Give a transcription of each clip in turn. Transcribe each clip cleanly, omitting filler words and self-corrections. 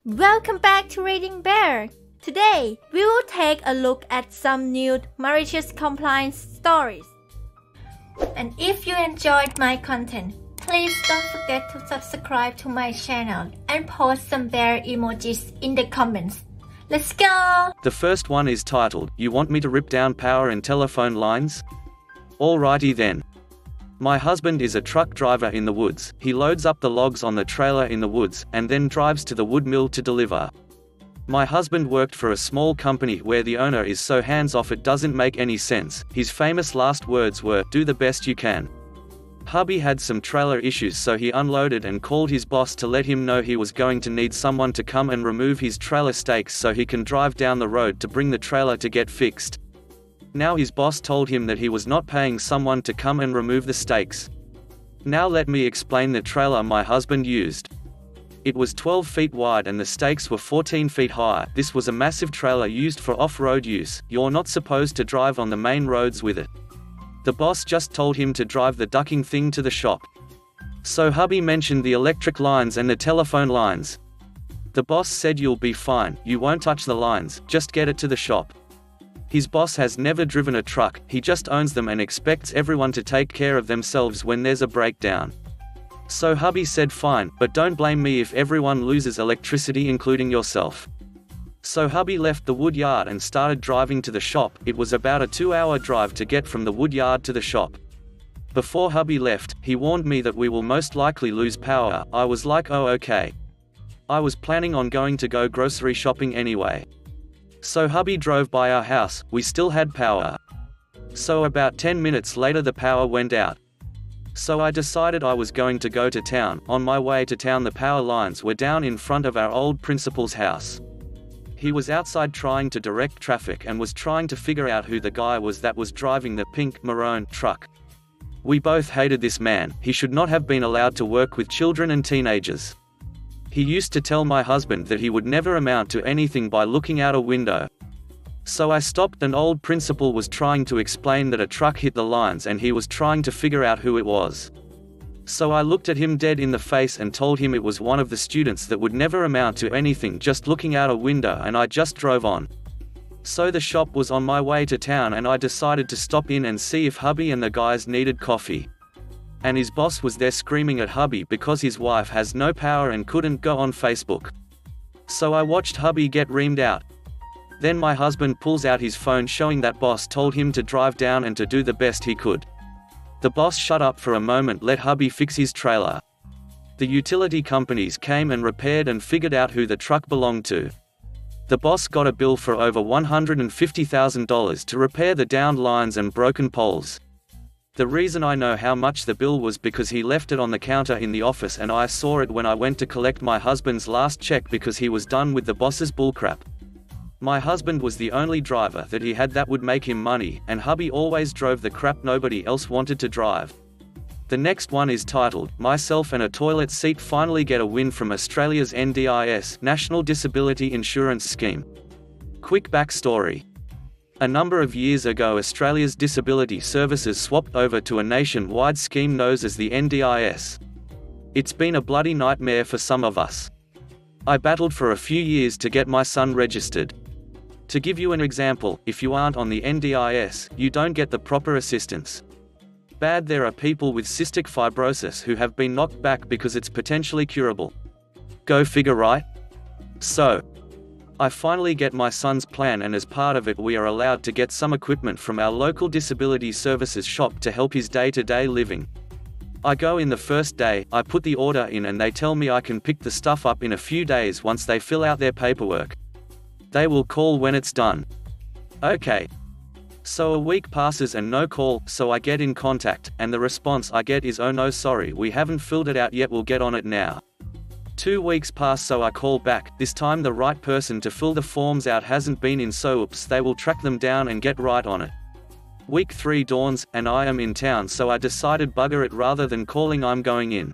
Welcome back to Reading Bear. Today, we will take a look at some new malicious compliance stories. And if you enjoyed my content, please don't forget to subscribe to my channel and post some bear emojis in the comments. Let's go! The first one is titled, "You Want Me to Rip Down Power and Telephone Lines?" Alrighty then. My husband is a truck driver in the woods. He loads up the logs on the trailer in the woods, and then drives to the wood mill to deliver. My husband worked for a small company where the owner is so hands-off it doesn't make any sense. His famous last words were, "Do the best you can." Hubby had some trailer issues, so he unloaded and called his boss to let him know he was going to need someone to come and remove his trailer stakes so he can drive down the road to bring the trailer to get fixed. Now his boss told him that he was not paying someone to come and remove the stakes. Now let me explain the trailer my husband used. It was 12 feet wide and the stakes were 14 feet high. This was a massive trailer used for off-road use. You're not supposed to drive on the main roads with it. The boss just told him to drive the ducking thing to the shop. So hubby mentioned the electric lines and the telephone lines. The boss said, "You'll be fine, you won't touch the lines, just get it to the shop." His boss has never driven a truck, he just owns them and expects everyone to take care of themselves when there's a breakdown. So hubby said fine, but don't blame me if everyone loses electricity including yourself. So hubby left the wood yard and started driving to the shop. It was about a 2-hour drive to get from the wood yard to the shop. Before hubby left, he warned me that we will most likely lose power. I was like, oh okay. I was planning on going to go grocery shopping anyway. So hubby drove by our house, we still had power. So about 10 minutes later the power went out. So I decided I was going to go to town. On my way to town the power lines were down in front of our old principal's house. He was outside trying to direct traffic and was trying to figure out who the guy was that was driving the pink maroon truck. We both hated this man. He should not have been allowed to work with children and teenagers. He used to tell my husband that he would never amount to anything by looking out a window. So I stopped and old principal was trying to explain that a truck hit the lines and he was trying to figure out who it was. So I looked at him dead in the face and told him it was one of the students that would never amount to anything just looking out a window, and I just drove on. So the shop was on my way to town and I decided to stop in and see if hubby and the guys needed coffee. And his boss was there screaming at hubby because his wife has no power and couldn't go on Facebook. So I watched hubby get reamed out. Then my husband pulls out his phone showing that boss told him to drive down and to do the best he could. The boss shut up for a moment, let hubby fix his trailer. The utility companies came and repaired and figured out who the truck belonged to. The boss got a bill for over $150,000 to repair the downed lines and broken poles. The reason I know how much the bill was because he left it on the counter in the office and I saw it when I went to collect my husband's last check because he was done with the boss's bullcrap. My husband was the only driver that he had that would make him money, and hubby always drove the crap nobody else wanted to drive. The next one is titled, "Myself and a Toilet Seat Finally Get a Win from Australia's NDIS, National Disability Insurance Scheme." Quick backstory. A number of years ago Australia's disability services swapped over to a nationwide scheme known as the NDIS. It's been a bloody nightmare for some of us. I battled for a few years to get my son registered. To give you an example, if you aren't on the NDIS, you don't get the proper assistance. Bad, there are people with cystic fibrosis who have been knocked back because it's potentially curable. Go figure, right? So, I finally get my son's plan, and as part of it we are allowed to get some equipment from our local disability services shop to help his day-to-day living. I go in the first day, I put the order in and they tell me I can pick the stuff up in a few days once they fill out their paperwork. They will call when it's done. Okay. So a week passes and no call, so I get in contact, and the response I get is, "Oh no, sorry, we haven't filled it out yet, we'll get on it now." 2 weeks pass, so I call back. This time the right person to fill the forms out hasn't been in, so oops, they will track them down and get right on it. Week 3 dawns, and I am in town, so I decided bugger it, rather than calling I'm going in.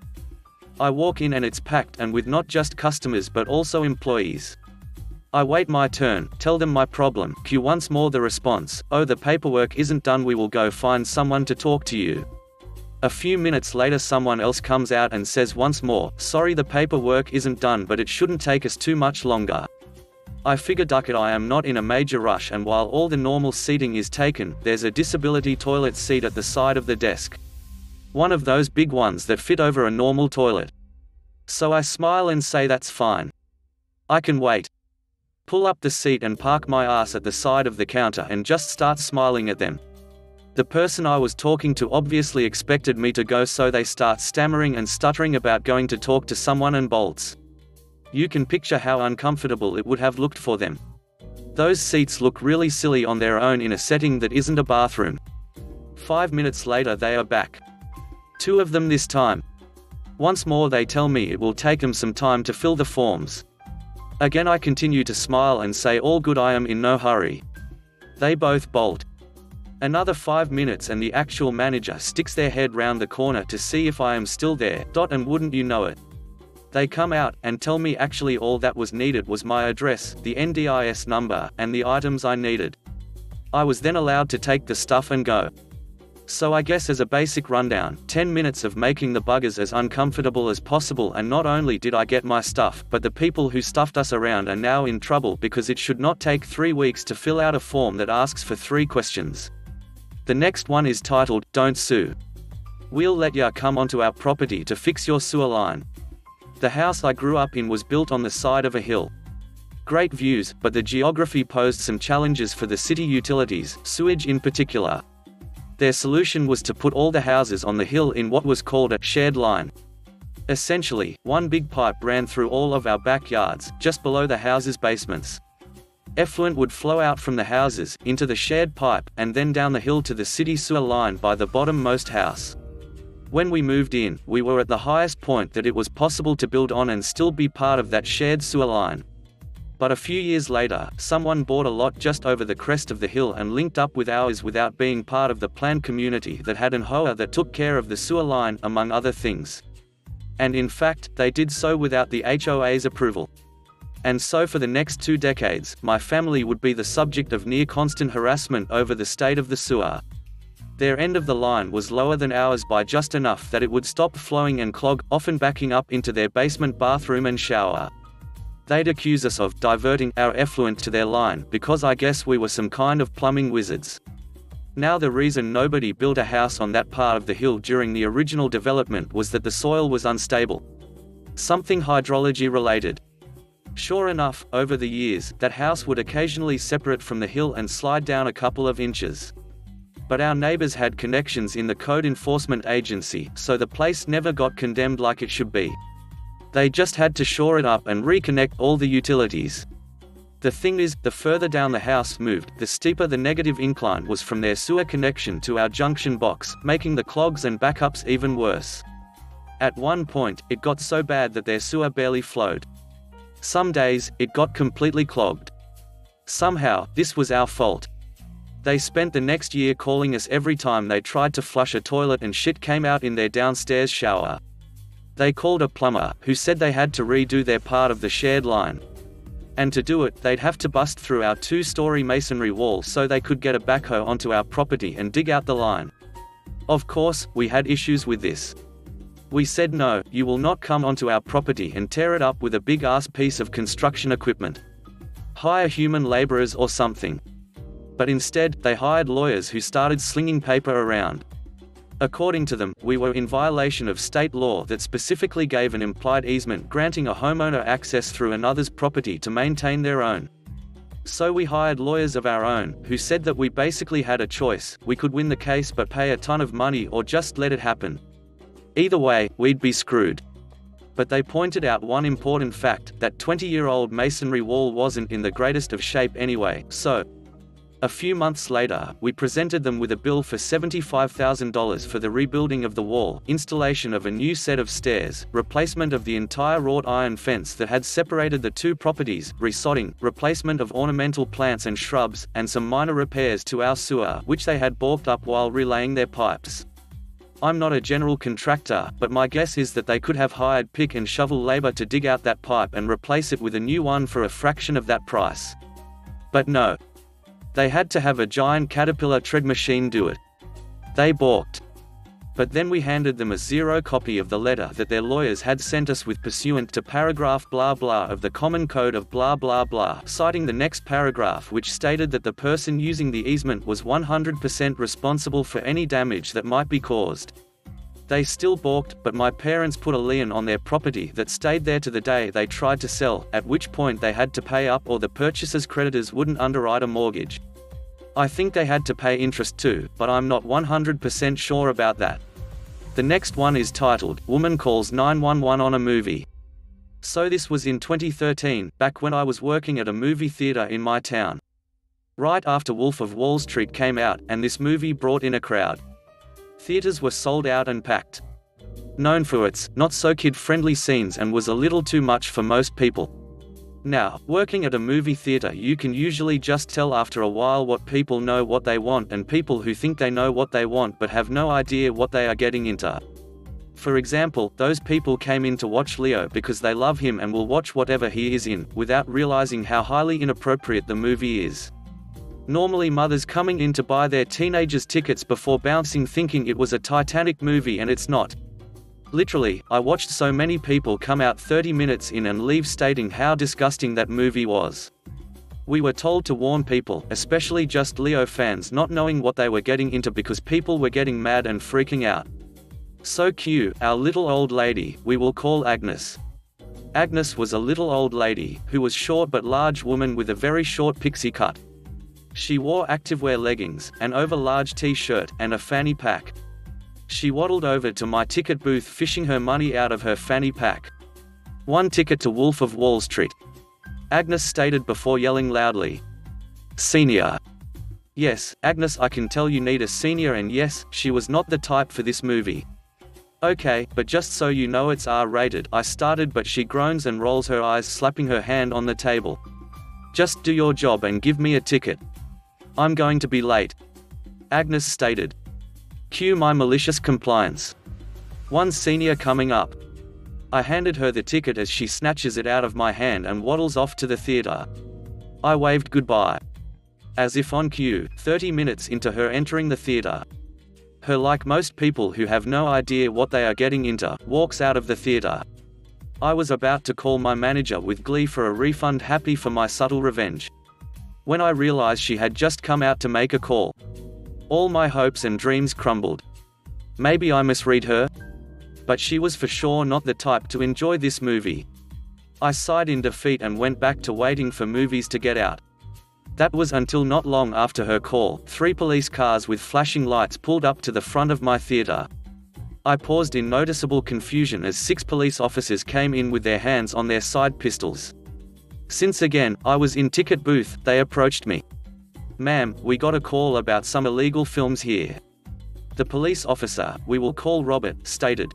I walk in and it's packed, and with not just customers but also employees. I wait my turn, tell them my problem, cue once more the response, "Oh, the paperwork isn't done, we will go find someone to talk to you." A few minutes later someone else comes out and says once more, "Sorry, the paperwork isn't done, but it shouldn't take us too much longer." I figure duck it, I am not in a major rush, and while all the normal seating is taken, there's a disability toilet seat at the side of the desk. One of those big ones that fit over a normal toilet. So I smile and say that's fine. I can wait. Pull up the seat and park my ass at the side of the counter and just start smiling at them. The person I was talking to obviously expected me to go, so they start stammering and stuttering about going to talk to someone and bolts. You can picture how uncomfortable it would have looked for them. Those seats look really silly on their own in a setting that isn't a bathroom. 5 minutes later they are back. 2 of them this time. Once more they tell me it will take them some time to fill the forms. Again I continue to smile and say all good, I am in no hurry. They both bolt. Another 5 minutes and the actual manager sticks their head round the corner to see if I am still there, and wouldn't you know it, they come out and tell me actually all that was needed was my address, the NDIS number, and the items I needed. I was then allowed to take the stuff and go. So I guess as a basic rundown, 10 minutes of making the buggers as uncomfortable as possible, and not only did I get my stuff, but the people who stuffed us around are now in trouble because it should not take 3 weeks to fill out a form that asks for 3 questions. The next one is titled, "Don't Sue. We'll let ya come onto our property to fix your sewer line." The house I grew up in was built on the side of a hill. Great views, but the geography posed some challenges for the city utilities, sewage in particular. Their solution was to put all the houses on the hill in what was called a shared line. Essentially, one big pipe ran through all of our backyards, just below the houses' basements. Effluent would flow out from the houses, into the shared pipe, and then down the hill to the city sewer line by the bottom-most house. When we moved in, we were at the highest point that it was possible to build on and still be part of that shared sewer line. But a few years later, someone bought a lot just over the crest of the hill and linked up with ours without being part of the planned community that had an HOA that took care of the sewer line, among other things. And in fact, they did so without the HOA's approval. And so for the next 2 decades, my family would be the subject of near-constant harassment over the state of the sewer. Their end of the line was lower than ours by just enough that it would stop flowing and clog, often backing up into their basement bathroom and shower. They'd accuse us of diverting our effluent to their line because I guess we were some kind of plumbing wizards. Now the reason nobody built a house on that part of the hill during the original development was that the soil was unstable. Something hydrology related. Sure enough, over the years, that house would occasionally separate from the hill and slide down a couple of inches. But our neighbors had connections in the code enforcement agency, so the place never got condemned like it should be. They just had to shore it up and reconnect all the utilities. The thing is, the further down the house moved, the steeper the negative incline was from their sewer connection to our junction box, making the clogs and backups even worse. At one point, it got so bad that their sewer barely flowed. Some days, it got completely clogged. Somehow, this was our fault. They spent the next year calling us every time they tried to flush a toilet and shit came out in their downstairs shower. They called a plumber, who said they had to redo their part of the shared line. And to do it, they'd have to bust through our 2-story masonry wall so they could get a backhoe onto our property and dig out the line. Of course, we had issues with this. We said no, you will not come onto our property and tear it up with a big-ass piece of construction equipment. Hire human laborers or something. But instead, they hired lawyers who started slinging paper around. According to them, we were in violation of state law that specifically gave an implied easement granting a homeowner access through another's property to maintain their own. So we hired lawyers of our own, who said that we basically had a choice, we could win the case but pay a ton of money or just let it happen. Either way, we'd be screwed. But they pointed out one important fact, that 20-year-old masonry wall wasn't in the greatest of shape anyway, so a few months later, we presented them with a bill for $75,000 for the rebuilding of the wall, installation of a new set of stairs, replacement of the entire wrought iron fence that had separated the 2 properties, resodding, replacement of ornamental plants and shrubs, and some minor repairs to our sewer which they had balked up while relaying their pipes. I'm not a general contractor, but my guess is that they could have hired pick and shovel labor to dig out that pipe and replace it with a new one for a fraction of that price. But no. They had to have a giant Caterpillar tread machine do it. They balked. But then we handed them a zero copy of the letter that their lawyers had sent us with pursuant to paragraph blah blah of the Common Code of blah blah blah, citing the next paragraph which stated that the person using the easement was 100% responsible for any damage that might be caused. They still balked, but my parents put a lien on their property that stayed there to the day they tried to sell, at which point they had to pay up or the purchaser's creditors wouldn't underwrite a mortgage. I think they had to pay interest too, but I'm not 100% sure about that. The next one is titled, Woman Calls 911 on a Movie. So this was in 2013, back when I was working at a movie theater in my town. Right after Wolf of Wall Street came out, and this movie brought in a crowd. Theaters were sold out and packed. Known for its not-so-kid-friendly scenes and was a little too much for most people. Now, working at a movie theater, you can usually just tell after a while what people know what they want and people who think they know what they want but have no idea what they are getting into. For example, those people came in to watch Leo because they love him and will watch whatever he is in, without realizing how highly inappropriate the movie is. Normally mothers coming in to buy their teenagers tickets before bouncing thinking it was a Titanic movie and it's not. Literally, I watched so many people come out 30 minutes in and leave stating how disgusting that movie was. We were told to warn people, especially just Leo fans, not knowing what they were getting into because people were getting mad and freaking out. So cute, our little old lady, we will call Agnes. Agnes was a little old lady, who was short but large woman with a very short pixie cut. She wore activewear leggings, an over-large t-shirt, and a fanny pack. She waddled over to my ticket booth fishing her money out of her fanny pack. 1 ticket to Wolf of Wall Street. Agnes stated before yelling loudly. Senior. Yes, Agnes, I can tell you need a senior, and yes, she was not the type for this movie. Okay, but just so you know it's R-rated, I started, but she groans and rolls her eyes, slapping her hand on the table. Just do your job and give me a ticket. I'm going to be late. Agnes stated. Cue my malicious compliance. 1 senior coming up. I handed her the ticket as she snatches it out of my hand and waddles off to the theater. I waved goodbye. As if on cue, 30 minutes into her entering the theater. Her, like most people who have no idea what they are getting into, walks out of the theater. I was about to call my manager with glee for a refund, happy for my subtle revenge. When I realized she had just come out to make a call. All my hopes and dreams crumbled. Maybe I misread her? But she was for sure not the type to enjoy this movie. I sighed in defeat and went back to waiting for movies to get out. That was until not long after her call, 3 police cars with flashing lights pulled up to the front of my theater. I paused in noticeable confusion as 6 police officers came in with their hands on their side pistols. Since again, I was in ticket booth, they approached me. Ma'am, we got a call about some illegal films here. The police officer, we will call Robert, stated.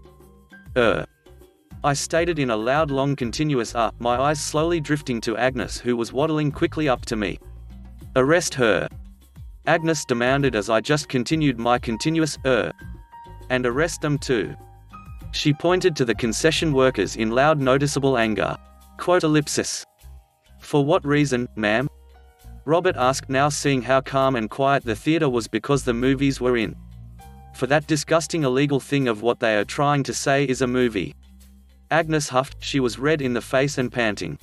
I stated in a loud long continuous my eyes slowly drifting to Agnes, who was waddling quickly up to me. Arrest her. Agnes demanded as I just continued my continuous and arrest them too. She pointed to the concession workers in loud noticeable anger. Quote ellipsis. For what reason, ma'am? Robert asked, now seeing how calm and quiet the theater was because the movies were in. For that disgusting illegal thing of what they are trying to say is a movie. Agnes huffed, she was red in the face and panting.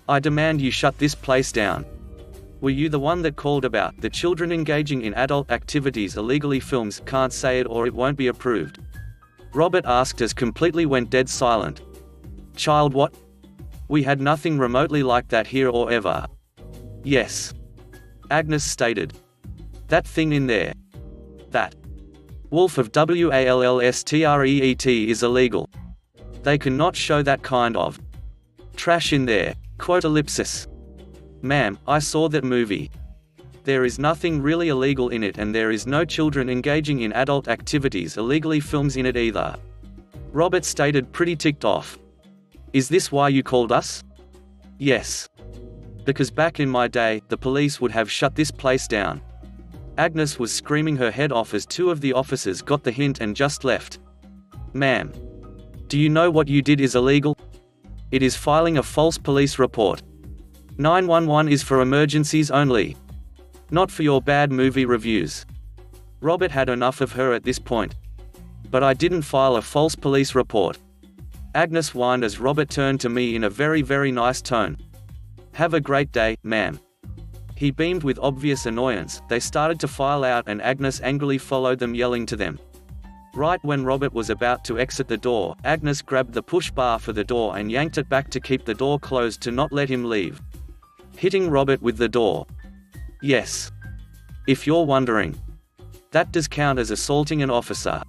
I demand you shut this place down. Were you the one that called about the children engaging in adult activities illegally? Films, can't say it or it won't be approved. Robert asked as completely went dead silent. Child what? We had nothing remotely like that here or ever. Yes. Agnes stated. That thing in there. That. Wolf of Wallstreet is illegal. They cannot show that kind of trash in there. Quote ellipsis. Ma'am, I saw that movie. There is nothing really illegal in it and there is no children engaging in adult activities illegally films in it either. Robert stated, pretty ticked off. Is this why you called us? Yes. Because back in my day, the police would have shut this place down. Agnes was screaming her head off as 2 of the officers got the hint and just left. Ma'am. Do you know what you did is illegal? It is filing a false police report. 911 is for emergencies only. Not for your bad movie reviews. Robert had enough of her at this point. But I didn't file a false police report. Agnes whined as Robert turned to me in a very, very nice tone. Have a great day, ma'am. He beamed with obvious annoyance. They started to file out and Agnes angrily followed them, yelling to them. Right when Robert was about to exit the door, Agnes grabbed the push bar for the door and yanked it back to keep the door closed to not let him leave. Hitting Robert with the door. Yes. If you're wondering. That does count as assaulting an officer.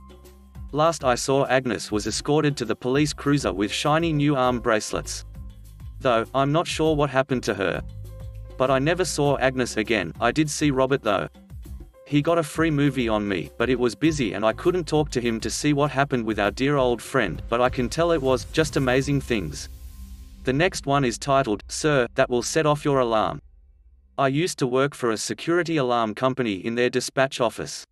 Last I saw, Agnes was escorted to the police cruiser with shiny new arm bracelets. Though, I'm not sure what happened to her. But I never saw Agnes again. I did see Robert though. He got a free movie on me, but it was busy and I couldn't talk to him to see what happened with our dear old friend, but I can tell it was just amazing things. The next one is titled, Sir, That Will Set Off Your Alarm. I used to work for a security alarm company in their dispatch office.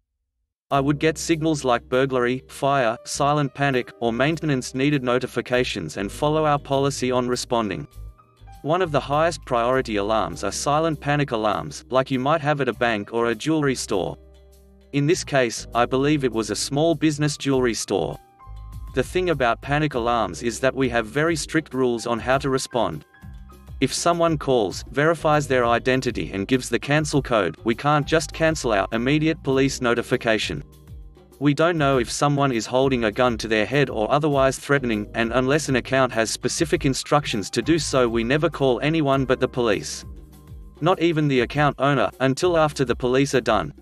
I would get signals like burglary, fire, silent panic, or maintenance needed notifications and follow our policy on responding. One of the highest priority alarms are silent panic alarms, like you might have at a bank or a jewelry store. In this case, I believe it was a small business jewelry store. The thing about panic alarms is that we have very strict rules on how to respond. If someone calls, verifies their identity and gives the cancel code, we can't just cancel our immediate police notification. We don't know if someone is holding a gun to their head or otherwise threatening, and unless an account has specific instructions to do so, we never call anyone but the police. Not even the account owner, until after the police are done.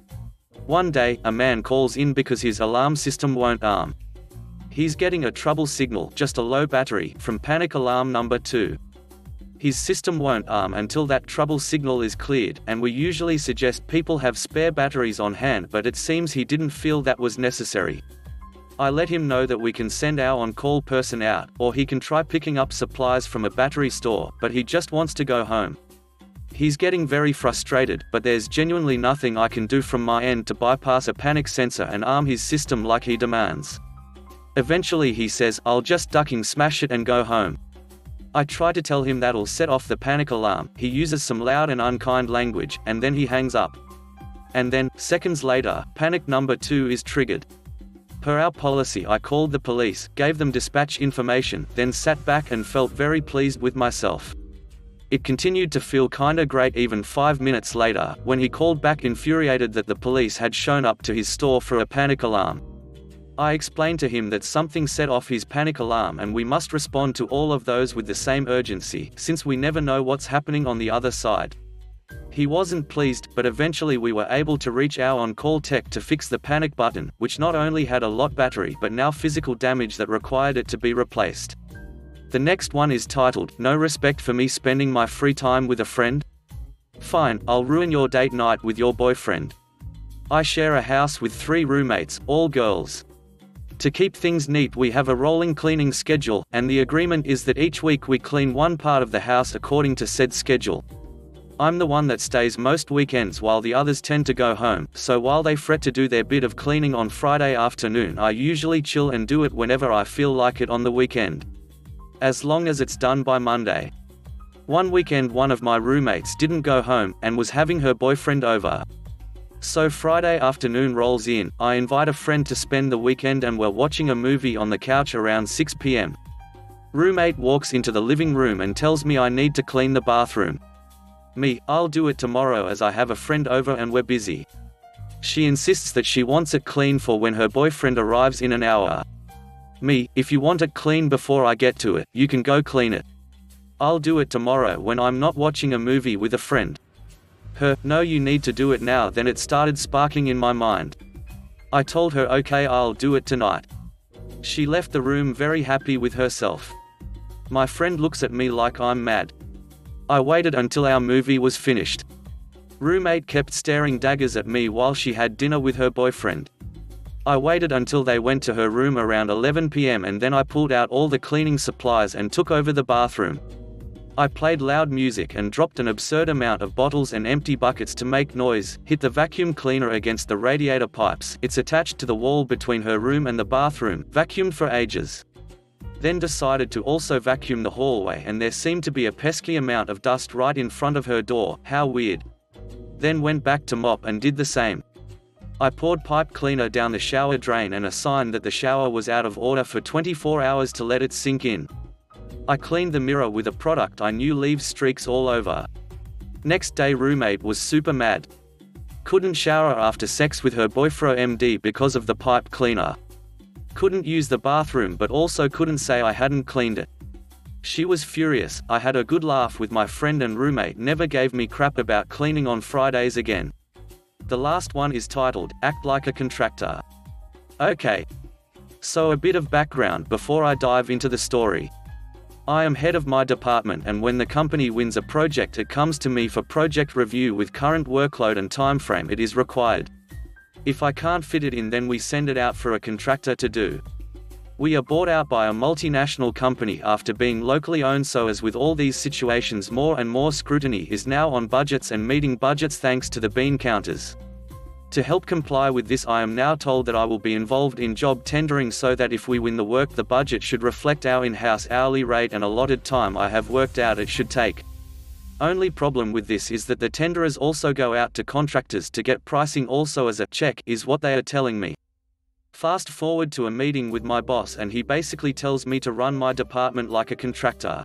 One day, a man calls in because his alarm system won't arm. He's getting a trouble signal, just a low battery, from panic alarm number 2. His system won't arm until that trouble signal is cleared, and we usually suggest people have spare batteries on hand, but it seems he didn't feel that was necessary. I let him know that we can send our on-call person out, or he can try picking up supplies from a battery store, but he just wants to go home. He's getting very frustrated, but there's genuinely nothing I can do from my end to bypass a panic sensor and arm his system like he demands. Eventually he says, I'll just ducking smash it and go home. I try to tell him that'll set off the panic alarm. He uses some loud and unkind language, and then he hangs up. And then, seconds later, panic number 2 is triggered. Per our policy, I called the police, gave them dispatch information, then sat back and felt very pleased with myself. It continued to feel kinda great even 5 minutes later, when he called back infuriated that the police had shown up to his store for a panic alarm. I explained to him that something set off his panic alarm and we must respond to all of those with the same urgency, since we never know what's happening on the other side. He wasn't pleased, but eventually we were able to reach our on-call tech to fix the panic button, which not only had a lot battery but now physical damage that required it to be replaced. The next one is titled, No Respect for Me Spending My Free Time with a Friend? Fine, I'll ruin your date night with your boyfriend. I share a house with 3 roommates, all girls. To keep things neat, we have a rolling cleaning schedule, and the agreement is that each week we clean one part of the house according to said schedule. I'm the one that stays most weekends while the others tend to go home, so while they fret to do their bit of cleaning on Friday afternoon, I usually chill and do it whenever I feel like it on the weekend. As long as it's done by Monday. One weekend one of my roommates didn't go home, and was having her boyfriend over. So Friday afternoon rolls in, I invite a friend to spend the weekend and we're watching a movie on the couch around 6 p.m. Roommate walks into the living room and tells me I need to clean the bathroom. Me, I'll do it tomorrow as I have a friend over and we're busy. She insists that she wants it clean for when her boyfriend arrives in an hour. Me, if you want it clean before I get to it, you can go clean it. I'll do it tomorrow when I'm not watching a movie with a friend. Her, no, you need to do it now. Then it started sparking in my mind. I told her okay, I'll do it tonight. She left the room very happy with herself. My friend looks at me like I'm mad. I waited until our movie was finished. Roommate kept staring daggers at me while she had dinner with her boyfriend. I waited until they went to her room around 11 p.m. and then I pulled out all the cleaning supplies and took over the bathroom. I played loud music and dropped an absurd amount of bottles and empty buckets to make noise, hit the vacuum cleaner against the radiator pipes, it's attached to the wall between her room and the bathroom, vacuumed for ages. Then decided to also vacuum the hallway, and there seemed to be a pesky amount of dust right in front of her door, how weird. Then went back to mop and did the same. I poured pipe cleaner down the shower drain and a sign that the shower was out of order for 24 hours to let it sink in. I cleaned the mirror with a product I knew leaves streaks all over. Next day roommate was super mad. Couldn't shower after sex with her boyfriend MD because of the pipe cleaner. Couldn't use the bathroom but also couldn't say I hadn't cleaned it. She was furious. I had a good laugh with my friend and roommate never gave me crap about cleaning on Fridays again. The last one is titled, Act Like a Contractor. Okay. So a bit of background before I dive into the story. I am head of my department and when the company wins a project it comes to me for project review with current workload and timeframe it is required. If I can't fit it in then we send it out for a contractor to do. We are bought out by a multinational company after being locally owned, so as with all these situations more and more scrutiny is now on budgets and meeting budgets thanks to the bean counters. To help comply with this I am now told that I will be involved in job tendering so that if we win the work the budget should reflect our in-house hourly rate and allotted time I have worked out it should take. Only problem with this is that the tenderers also go out to contractors to get pricing also as a check, is what they are telling me. Fast forward to a meeting with my boss and he basically tells me to run my department like a contractor.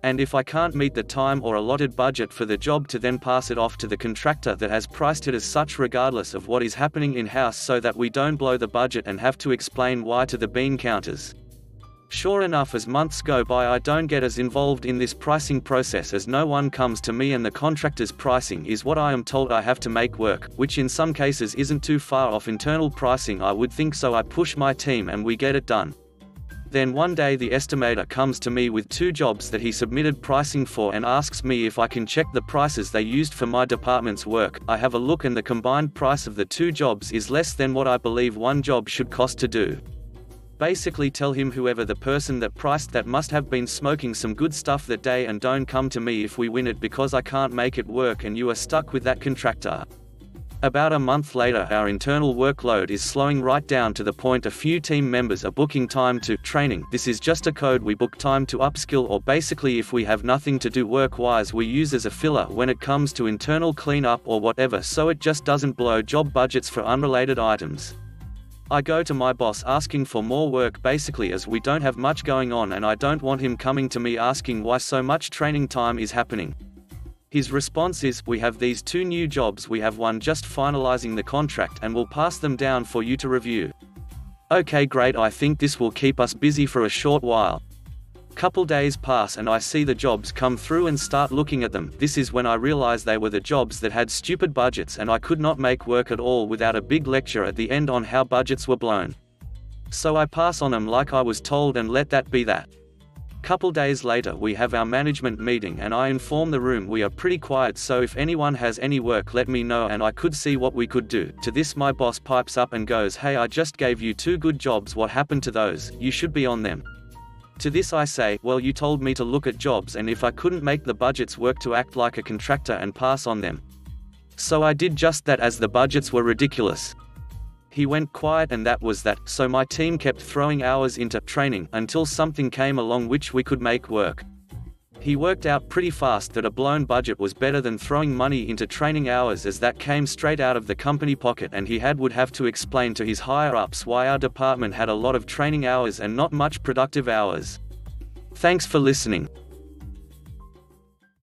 And if I can't meet the time or allotted budget for the job to then pass it off to the contractor that has priced it as such regardless of what is happening in-house so that we don't blow the budget and have to explain why to the bean counters. Sure enough, as months go by I don't get as involved in this pricing process as no one comes to me and the contractor's pricing is what I am told I have to make work, which in some cases isn't too far off internal pricing I would think, so I push my team and we get it done. Then one day the estimator comes to me with 2 jobs that he submitted pricing for and asks me if I can check the prices they used for my department's work. I have a look and the combined price of the 2 jobs is less than what I believe one job should cost to do. Basically tell him whoever the person that priced that must have been smoking some good stuff that day and don't come to me if we win it because I can't make it work and you are stuck with that contractor. About a month later our internal workload is slowing right down to the point a few team members are booking time to training. This is just a code we book time to upskill, or basically if we have nothing to do work-wise we use as a filler when it comes to internal cleanup or whatever, so it just doesn't blow job budgets for unrelated items. I go to my boss asking for more work basically as we don't have much going on and I don't want him coming to me asking why so much training time is happening. His response is, we have these 2 new jobs, we have one just finalizing the contract and we'll pass them down for you to review. Okay, great, I think this will keep us busy for a short while. Couple days pass and I see the jobs come through and start looking at them. This is when I realize they were the jobs that had stupid budgets and I could not make work at all without a big lecture at the end on how budgets were blown. So I pass on them like I was told and let that be that. Couple days later we have our management meeting and I inform the room we are pretty quiet, so if anyone has any work let me know and I could see what we could do. To this my boss pipes up and goes, hey, I just gave you 2 good jobs, what happened to those? You should be on them. To this I say, well, you told me to look at jobs and if I couldn't make the budgets work to act like a contractor and pass on them. So I did just that as the budgets were ridiculous. He went quiet and that was that, so my team kept throwing hours into training until something came along which we could make work. He worked out pretty fast that a blown budget was better than throwing money into training hours, as that came straight out of the company pocket and he would have to explain to his higher-ups why our department had a lot of training hours and not much productive hours. Thanks for listening.